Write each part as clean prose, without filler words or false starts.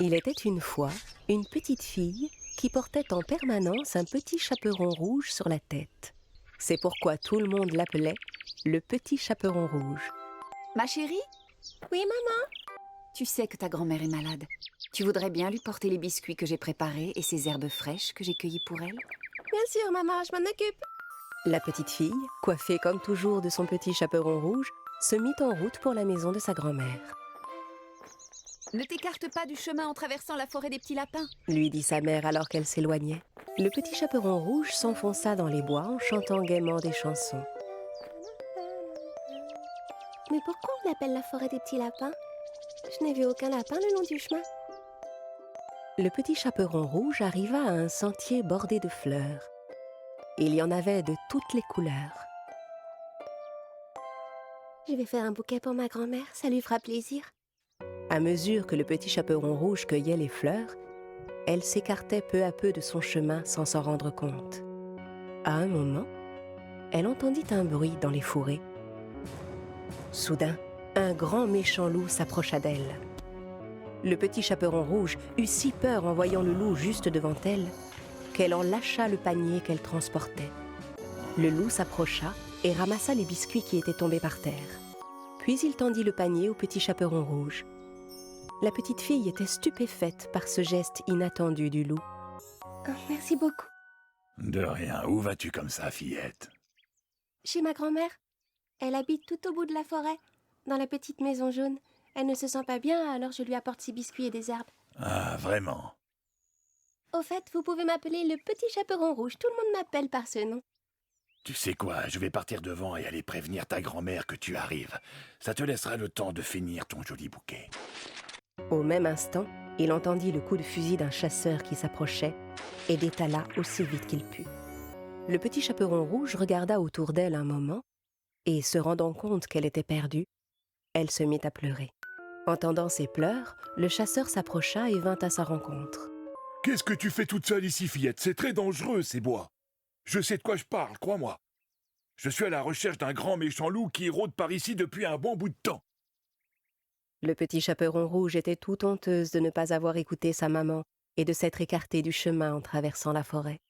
Il était une fois une petite fille qui portait en permanence un petit chaperon rouge sur la tête. C'est pourquoi tout le monde l'appelait le petit chaperon rouge. Ma chérie, Oui, maman. tu sais que ta grand-mère est malade. Tu voudrais bien lui porter les biscuits que j'ai préparés et ces herbes fraîches que j'ai cueillies pour elle? Bien sûr, maman, je m'en occupe. La petite fille, coiffée comme toujours de son petit chaperon rouge, se mit en route pour la maison de sa grand-mère. Ne t'écarte pas du chemin en traversant la forêt des petits lapins. Lui dit sa mère alors qu'elle s'éloignait. Le petit chaperon rouge s'enfonça dans les bois en chantant gaiement des chansons. Mais pourquoi on l'appelle la forêt des petits lapins? Je n'ai vu aucun lapin le long du chemin. Le petit chaperon rouge arriva à un sentier bordé de fleurs. Il y en avait de toutes les couleurs. Je vais faire un bouquet pour ma grand-mère, ça lui fera plaisir. À mesure que le petit chaperon rouge cueillait les fleurs, elle s'écartait peu à peu de son chemin sans s'en rendre compte. À un moment, elle entendit un bruit dans les fourrés. Soudain, un grand méchant loup s'approcha d'elle. Le petit chaperon rouge eut si peur en voyant le loup juste devant elle qu'elle en lâcha le panier qu'elle transportait. Le loup s'approcha et ramassa les biscuits qui étaient tombés par terre. Puis il tendit le panier au petit chaperon rouge. La petite fille était stupéfaite par ce geste inattendu du loup. Oh, merci beaucoup. De rien, où vas-tu comme ça, fillette? Chez ma grand-mère. Elle habite tout au bout de la forêt, dans la petite maison jaune. Elle ne se sent pas bien, alors je lui apporte ses biscuits et des herbes. Ah, vraiment? Au fait, vous pouvez m'appeler le petit chaperon rouge. Tout le monde m'appelle par ce nom. Tu sais quoi, je vais partir devant et aller prévenir ta grand-mère que tu arrives. Ça te laissera le temps de finir ton joli bouquet. Au même instant, il entendit le coup de fusil d'un chasseur qui s'approchait et détala aussi vite qu'il put. Le petit chaperon rouge regarda autour d'elle un moment et, se rendant compte qu'elle était perdue, elle se mit à pleurer. Entendant ses pleurs, le chasseur s'approcha et vint à sa rencontre. « Qu'est-ce que tu fais toute seule ici, fillette? C'est très dangereux, ces bois. Je sais de quoi je parle, crois-moi. Je suis à la recherche d'un grand méchant loup qui rôde par ici depuis un bon bout de temps. » Le petit chaperon rouge était tout honteuse de ne pas avoir écouté sa maman et de s'être écartée du chemin en traversant la forêt.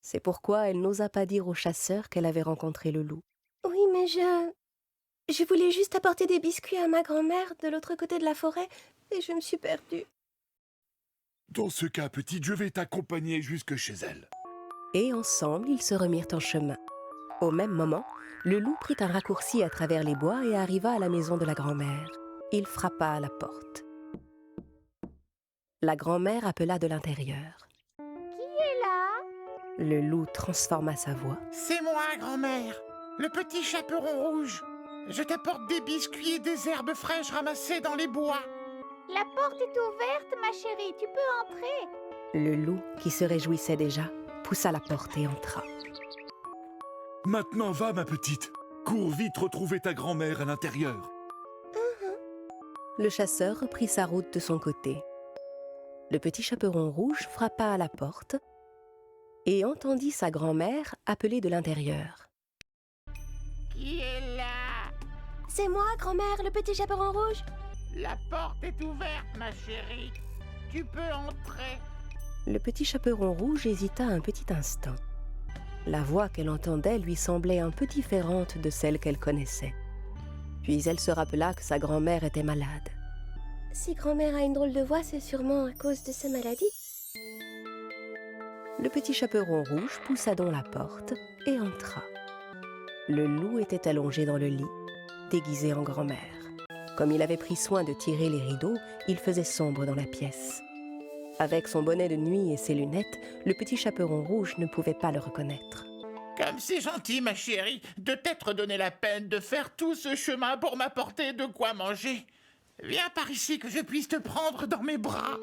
C'est pourquoi elle n'osa pas dire au chasseur qu'elle avait rencontré le loup. Oui, mais je voulais juste apporter des biscuits à ma grand-mère de l'autre côté de la forêt et je me suis perdue. Dans ce cas, petite, je vais t'accompagner jusque chez elle. Et ensemble, ils se remirent en chemin. Au même moment, le loup prit un raccourci à travers les bois et arriva à la maison de la grand-mère. Il frappa à la porte. La grand-mère appela de l'intérieur. Qui est là? Le loup transforma sa voix. C'est moi, grand-mère, le petit chaperon rouge. Je t'apporte des biscuits et des herbes fraîches ramassées dans les bois. La porte est ouverte, ma chérie, tu peux entrer. Le loup, qui se réjouissait déjà, poussa la porte et entra. Maintenant, va, ma petite. Cours vite retrouver ta grand-mère à l'intérieur. Le chasseur reprit sa route de son côté. Le petit chaperon rouge frappa à la porte et entendit sa grand-mère appeler de l'intérieur. Qui est là? C'est moi, grand-mère, le petit chaperon rouge. La porte est ouverte, ma chérie. Tu peux entrer. Le petit chaperon rouge hésita un petit instant. La voix qu'elle entendait lui semblait un peu différente de celle qu'elle connaissait. Puis elle se rappela que sa grand-mère était malade. Si grand-mère a une drôle de voix, c'est sûrement à cause de sa maladie. Le petit chaperon rouge poussa donc la porte et entra. Le loup était allongé dans le lit, déguisé en grand-mère. Comme il avait pris soin de tirer les rideaux, il faisait sombre dans la pièce. Avec son bonnet de nuit et ses lunettes, le petit chaperon rouge ne pouvait pas le reconnaître. Comme c'est gentil, ma chérie, de t'être donné la peine de faire tout ce chemin pour m'apporter de quoi manger. Viens par ici que je puisse te prendre dans mes bras.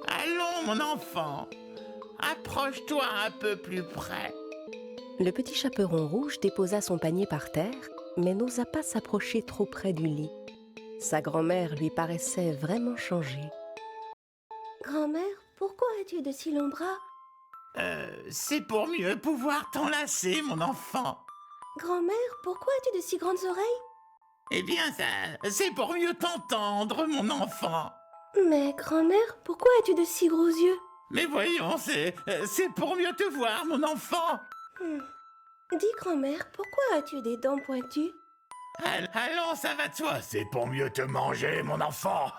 Allons, mon enfant. Approche-toi un peu plus près. Le petit chaperon rouge déposa son panier par terre, mais n'osa pas s'approcher trop près du lit. Sa grand-mère lui paraissait vraiment changée. Grand-mère, pourquoi as-tu de si longs bras? C'est pour mieux pouvoir t'enlacer, mon enfant. Grand-mère, pourquoi as-tu de si grandes oreilles? Eh bien, ça, c'est pour mieux t'entendre, mon enfant. Mais grand-mère, pourquoi as-tu de si gros yeux? Mais voyons, c'est pour mieux te voir, mon enfant. Dis grand-mère, pourquoi as-tu des dents pointues? Allons, ça va de soi. C'est pour mieux te manger, mon enfant.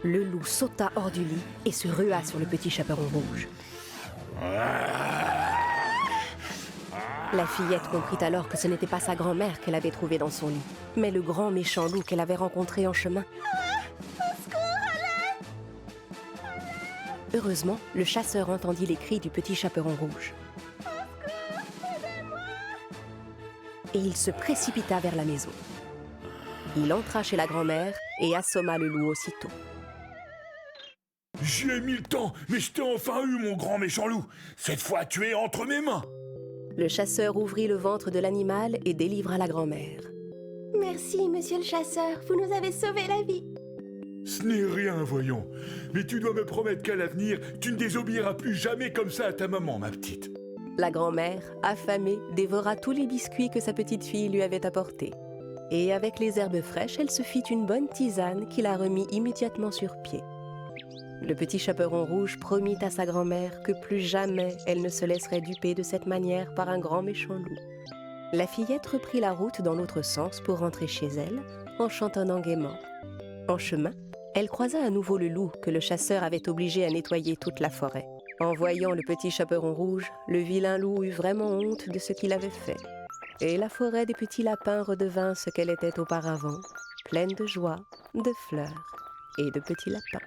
Le loup sauta hors du lit et se rua sur le petit chaperon rouge. La fillette comprit alors que ce n'était pas sa grand-mère qu'elle avait trouvée dans son lit, mais le grand méchant loup qu'elle avait rencontré en chemin. Heureusement, le chasseur entendit les cris du petit chaperon rouge. Et il se précipita vers la maison. Il entra chez la grand-mère et assomma le loup aussitôt. J'y ai mis le temps, mais je t'ai enfin eu, mon grand méchant loup. Cette fois, tu es entre mes mains. Le chasseur ouvrit le ventre de l'animal et délivra la grand-mère. Merci, monsieur le chasseur, vous nous avez sauvé la vie. Ce n'est rien, voyons. Mais tu dois me promettre qu'à l'avenir, tu ne désobéiras plus jamais comme ça à ta maman, ma petite. La grand-mère, affamée, dévora tous les biscuits que sa petite fille lui avait apportés. Et avec les herbes fraîches, elle se fit une bonne tisane qui la remit immédiatement sur pied. Le petit chaperon rouge promit à sa grand-mère que plus jamais elle ne se laisserait duper de cette manière par un grand méchant loup. La fillette reprit la route dans l'autre sens pour rentrer chez elle, en chantonnant gaiement. En chemin, elle croisa à nouveau le loup que le chasseur avait obligé à nettoyer toute la forêt. En voyant le petit chaperon rouge, le vilain loup eut vraiment honte de ce qu'il avait fait. Et la forêt des petits lapins redevint ce qu'elle était auparavant, pleine de joie, de fleurs et de petits lapins.